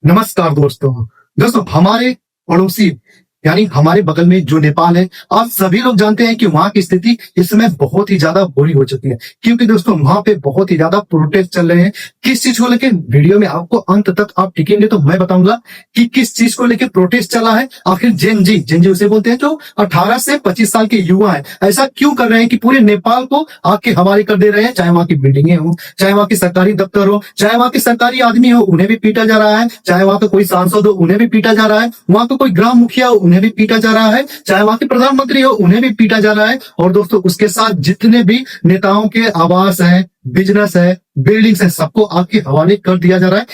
नमस्कार दोस्तों हमारे पड़ोसी यानी हमारे बगल में जो नेपाल है, आप सभी लोग जानते हैं कि वहां की स्थिति इस समय बहुत ही ज्यादा बुरी हो चुकी है, क्योंकि दोस्तों वहां पे बहुत ही ज्यादा प्रोटेस्ट चल रहे हैं। किस चीज को लेकर वीडियो में आपको अंत तक आप टिकेंगे तो मैं बताऊंगा कि किस चीज को लेकर प्रोटेस्ट चला है। आखिर जेन जी उसे बोलते हैं, जो 18 से 25 साल के युवा है, ऐसा क्यों कर रहे हैं कि पूरे नेपाल को आग के हवाले कर दे रहे हैं। चाहे वहां की बिल्डिंगे हो, चाहे वहां की सरकारी दफ्तर हो, चाहे वहां के सरकारी आदमी हो, उन्हें भी पीटा जा रहा है। चाहे वहां का कोई सांसद हो, उन्हें भी पीटा जा रहा है। वहां का कोई ग्राम मुखिया हो, उन्हें भी पीटा जा रहा है। चाहे वहां के प्रधानमंत्री हो, उन्हें भी पीटा जा रहा है। और दोस्तों उसके साथ जितने भी नेताओं के आवास हैं, बिजनेस है, बिल्डिंग्स है, सबको आग के हवाले कर दिया जा रहा है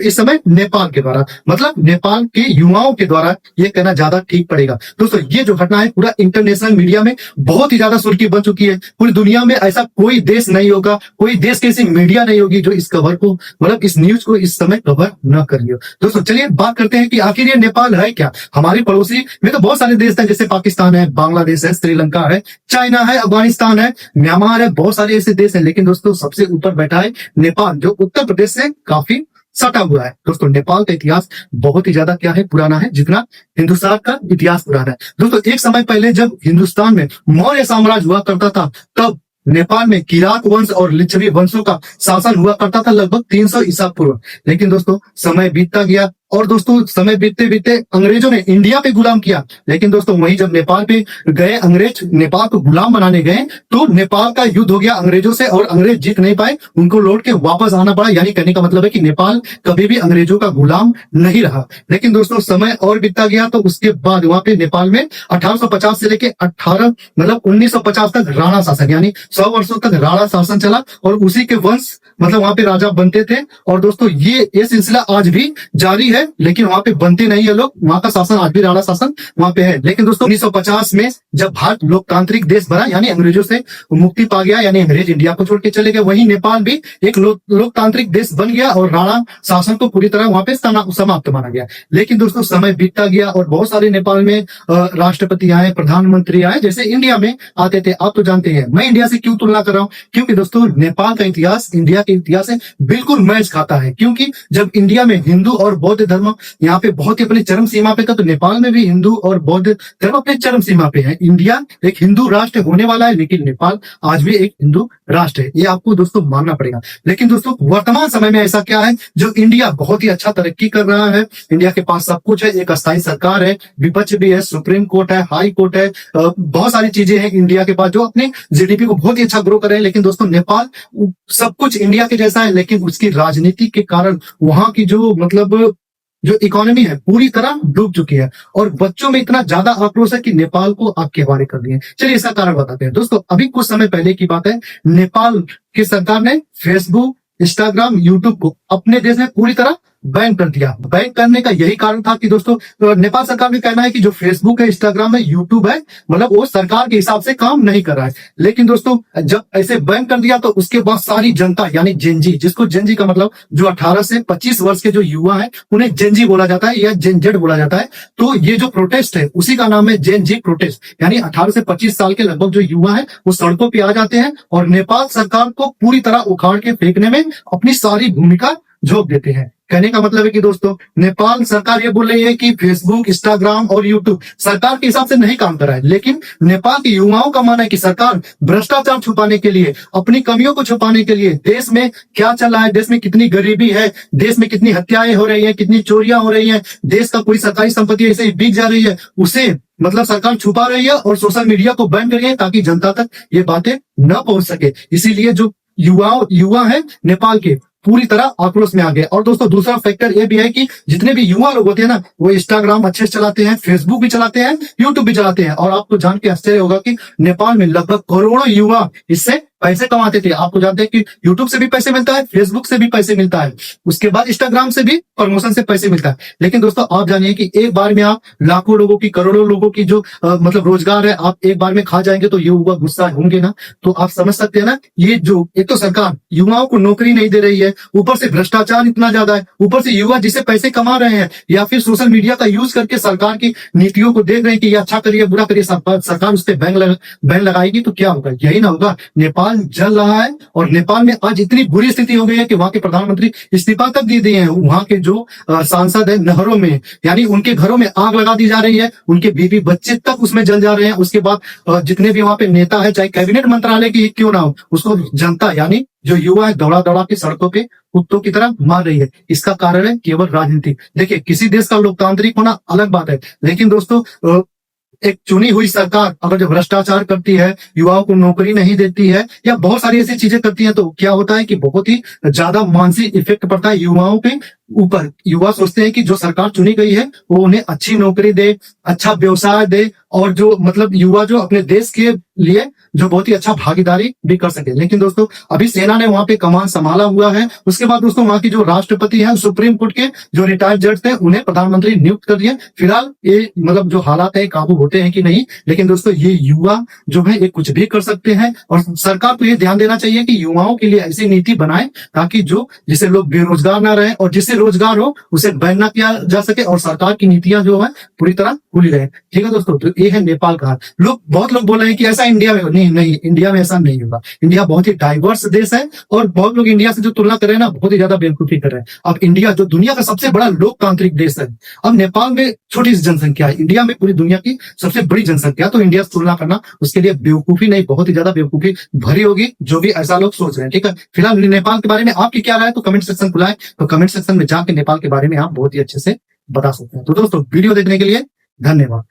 इस समय नेपाल के द्वारा, मतलब नेपाल के युवाओं के द्वारा। ये कहना ज्यादा ठीक पड़ेगा। दोस्तों ये जो घटना है पूरा इंटरनेशनल मीडिया में बहुत ही ज्यादा सुर्खी बन चुकी है। पूरी दुनिया में ऐसा कोई देश नहीं होगा, कोई देश की ऐसी मीडिया नहीं होगी जो इस खबर को, मतलब इस न्यूज को इस समय कवर न कर रही हो। दोस्तों चलिए बात करते हैं कि आखिर ये नेपाल है क्या। हमारे पड़ोसी में तो बहुत सारे देश हैं, जैसे पाकिस्तान है, बांग्लादेश है, श्रीलंका है, चाइना है, अफगानिस्तान है, म्यांमार है, बहुत सारे ऐसे देश हैं। लेकिन दोस्तों सबसे ऊपर बैठा है नेपाल, जो उत्तर प्रदेश से काफी सटा हुआ है। दोस्तों नेपाल का इतिहास बहुत ही ज्यादा क्या है, पुराना है, जितना हिंदुस्तान का इतिहास पुराना है। दोस्तों एक समय पहले जब हिंदुस्तान में मौर्य साम्राज्य हुआ करता था, तब नेपाल में किरात वंश और लिच्छवी वंशों का शासन हुआ करता था, लगभग 300 ईसा पूर्व। लेकिन दोस्तों समय बीतता गया, और दोस्तों समय बीतते बीतते अंग्रेजों ने इंडिया पे गुलाम किया। लेकिन दोस्तों वही जब नेपाल पे गए अंग्रेज, नेपाल को गुलाम बनाने गए, तो नेपाल का युद्ध हो गया अंग्रेजों से, और अंग्रेज जीत नहीं पाए, उनको लौट के वापस आना पड़ा। यानी कहने का मतलब है कि नेपाल कभी भी अंग्रेजों का गुलाम नहीं रहा। लेकिन दोस्तों समय और बीतता गया, तो उसके बाद वहां पे नेपाल में 1850 से लेके 1950 तक राणा शासन, यानी 100 वर्षों तक राणा शासन चला, और उसी के वंश मतलब वहां पे राजा बनते थे। और दोस्तों ये सिलसिला आज भी जारी है, लेकिन वहां पे बनते नहीं है लोग। वहां का शासन आज भी राणा शासन वहां पे है। लेकिन दोस्तों 1950 में जब भारत लोकतांत्रिक देश बना, यानी अंग्रेजों से मुक्ति पा गया, यानी अंग्रेज इंडिया को छोड़ के चले गए, वही नेपाल भी एक लोकतांत्रिक देश बन गया, और राणा शासन को पूरी तरह वहां पे समाप्त माना गया। लेकिन दोस्तों समय बीतता गया, और बहुत सारे नेपाल में राष्ट्रपति आए, प्रधानमंत्री आए, जैसे इंडिया में आते थे। आप तो जानते हैं मैं इंडिया से क्यों तुलना कर रहा हूं, क्योंकि दोस्तों नेपाल का इतिहास इंडिया के इतिहास से बिल्कुल मैच खाता है। क्योंकि जब इंडिया में हिंदू और बौद्ध धर्म यहाँ पे बहुत ही अपनी चरम सीमा पे था, तो नेपाल में भी हिंदू और बौद्ध धर्म अपने चरम सीमा पे है। इंडिया एक हिंदू राष्ट्र होने वाला है, लेकिन नेपाल आज भी एक हिंदू राष्ट्र है। ये आपको दोस्तों मानना पड़ेगा। लेकिन दोस्तों वर्तमान समय में ऐसा क्या है, जो इंडिया बहुत ही अच्छा तरक्की कर रहा है, इंडिया के पास सब कुछ है, एक अस्थायी सरकार है, विपक्ष भी है, सुप्रीम कोर्ट है, हाई कोर्ट है, बहुत सारी चीजें हैं इंडिया के पास, जो अपने जीडीपी को बहुत ही अच्छा ग्रो कर रहे हैं। लेकिन दोस्तों नेपाल सब कुछ इंडिया के जैसा है, लेकिन उसकी राजनीति के कारण वहां की जो इकोनॉमी है पूरी तरह डूब चुकी है, और बच्चों में इतना ज्यादा आक्रोश है कि नेपाल को आग के हवाले कर दिए। चलिए इसका कारण बताते हैं। दोस्तों अभी कुछ समय पहले की बात है, नेपाल की सरकार ने फेसबुक, इंस्टाग्राम, यूट्यूब को अपने देश में पूरी तरह बैन कर दिया। बैन करने का यही कारण था कि दोस्तों नेपाल सरकार का कहना है कि जो फेसबुक है, इंस्टाग्राम है, यूट्यूब है, मतलब वो सरकार के हिसाब से काम नहीं कर रहा है। लेकिन दोस्तों जब ऐसे बैन कर दिया, तो उसके बाद सारी जनता, यानी जेनजी, जिसको जेनजी का मतलब जो 18 से 25 वर्ष के जो युवा है, उन्हें जेनजी बोला जाता है या जेनजेड बोला जाता है। तो ये जो प्रोटेस्ट है उसी का नाम है जेनजी प्रोटेस्ट, यानी 18 से 25 साल के लगभग जो युवा है वो सड़कों पे आ जाते हैं, और नेपाल सरकार को पूरी तरह उखाड़ के फेंकने में अपनी सारी भूमिका झोंक देते हैं। कहने का मतलब है कि दोस्तों नेपाल सरकार ये बोल रही है कि फेसबुक, इंस्टाग्राम और यूट्यूब सरकार के हिसाब से नहीं काम कर रहा है, लेकिन नेपाल के युवाओं का मानना है कि सरकार भ्रष्टाचार छुपाने के लिए, अपनी कमियों को छुपाने के लिए, देश में क्या चल रहा है, देश में कितनी गरीबी है, देश में कितनी हत्याएं हो रही है, कितनी चोरियां हो रही है, देश का कोई सरकारी संपत्ति ऐसे ही बिक जा रही है, उसे मतलब सरकार छुपा रही है, और सोशल मीडिया को बैन कर रही है, ताकि जनता तक ये बातें न पहुंच सके। इसीलिए जो युवा है नेपाल के पूरी तरह आक्रोश में आ गए। और दोस्तों दूसरा फैक्टर ये भी है कि जितने भी युवा लोग होते हैं ना, वो इंस्टाग्राम अच्छे से चलाते हैं, फेसबुक भी चलाते हैं, यूट्यूब भी चलाते हैं। और आपको जान के आश्चर्य होगा कि नेपाल में लगभग करोड़ों युवा इससे पैसे कमाते थे। आपको जानते हैं कि यूट्यूब से भी पैसे मिलता है, फेसबुक से भी पैसे मिलता है, उसके बाद इंस्टाग्राम से भी प्रमोशन से पैसे मिलता है। लेकिन दोस्तों आप जानिए कि एक बार में आप लाखों लोगों की, करोड़ों लोगों की जो मतलब रोजगार है, आप एक बार में खा जाएंगे, तो ये युवा गुस्सा होंगे ना। तो आप समझ सकते हैं ना, ये जो एक तो सरकार युवाओं को नौकरी नहीं दे रही है, ऊपर से भ्रष्टाचार इतना ज्यादा है, ऊपर से युवा जिससे पैसे कमा रहे हैं, या फिर सोशल मीडिया का यूज करके सरकार की नीतियों को देख रहे हैं कि ये अच्छा करिए, बुरा करिए, सरकार उस पर बैन लगाएगी, तो क्या होगा, यही ना होगा। नेपाल नेपाल जल रहा है और नेपाल में आज इतनी बुरी स्थिति हो गई है कि वहां के प्रधानमंत्री इस्तीफा तक दे दिए हैं। वहां के जो सांसद है नहरों में, यानी उनके घरों में आग लगा दी जा रही है, उनके बीवी बच्चे तक उसमें जल जा रहे हैं। उसके बाद जितने भी वहां पे नेता है, चाहे कैबिनेट मंत्रालय की क्यों ना हो, उसको जनता यानी जो युवा है दौड़ा दौड़ा के सड़कों पे कुत्तों की तरह मार रही है। इसका कारण है केवल राजनीति। देखिए, किसी देश का लोकतांत्रिक होना अलग बात है, लेकिन दोस्तों एक चुनी हुई सरकार अगर जो भ्रष्टाचार करती है, युवाओं को नौकरी नहीं देती है या बहुत सारी ऐसी चीजें करती है, तो क्या होता है कि बहुत ही ज्यादा मानसिक इफेक्ट पड़ता है युवाओं के ऊपर। युवा सोचते हैं कि जो सरकार चुनी गई है वो उन्हें अच्छी नौकरी दे, अच्छा व्यवसाय दे, और जो मतलब युवा जो अपने देश के लिए जो बहुत ही अच्छा भागीदारी भी कर सके। लेकिन दोस्तों अभी सेना ने वहां पे कमान संभाला हुआ है। उसके बाद दोस्तों वहां की जो राष्ट्रपति है, सुप्रीम कोर्ट के जो रिटायर्ड जज थे, उन्हें प्रधानमंत्री नियुक्त कर दिया। फिलहाल ये मतलब जो हालात है काबू होते हैं कि नहीं, लेकिन दोस्तों ये युवा जो है ये कुछ भी कर सकते हैं और सरकार को ये ध्यान देना चाहिए कि युवाओं के लिए ऐसी नीति बनाए ताकि जो जिससे लोग बेरोजगार ना रहे और जिससे रोजगार हो उसे बैन ना किया जा सके और सरकार की नीतियां जो है पूरी तरह खुली रहे। ठीक है दोस्तों, तो ये है नेपाल का हाल। बहुत लोग बोल रहे हैं कि ऐसा इंडिया में नहीं, इंडिया में ऐसा नहीं होगा। इंडिया बहुत ही डाइवर्स देश है और बहुत लोग इंडिया से जो तुलना कर रहे हैं ना, बहुत ही ज्यादा बेवकूफी कर रहे हैं। अब इंडिया जो दुनिया का सबसे बड़ा लोकतांत्रिक देश है, अब नेपाल में छोटी सी जनसंख्या है, इंडिया में पूरी दुनिया की सबसे बड़ी जनसंख्या, तो इंडिया से तुलना करना उसके लिए बेवकूफी नहीं, बहुत ही ज्यादा बेवकूफी भरी होगी जो भी ऐसा लोग सोच रहे हैं। ठीक है, फिलहाल नेपाल के बारे में आपकी क्या राय है तो कमेंट सेक्शन खुला है, तो कमेंट सेक्शन में जाकर नेपाल के बारे में आप बहुत ही अच्छे से बता सकते हैं। तो दोस्तों वीडियो देखने के लिए धन्यवाद।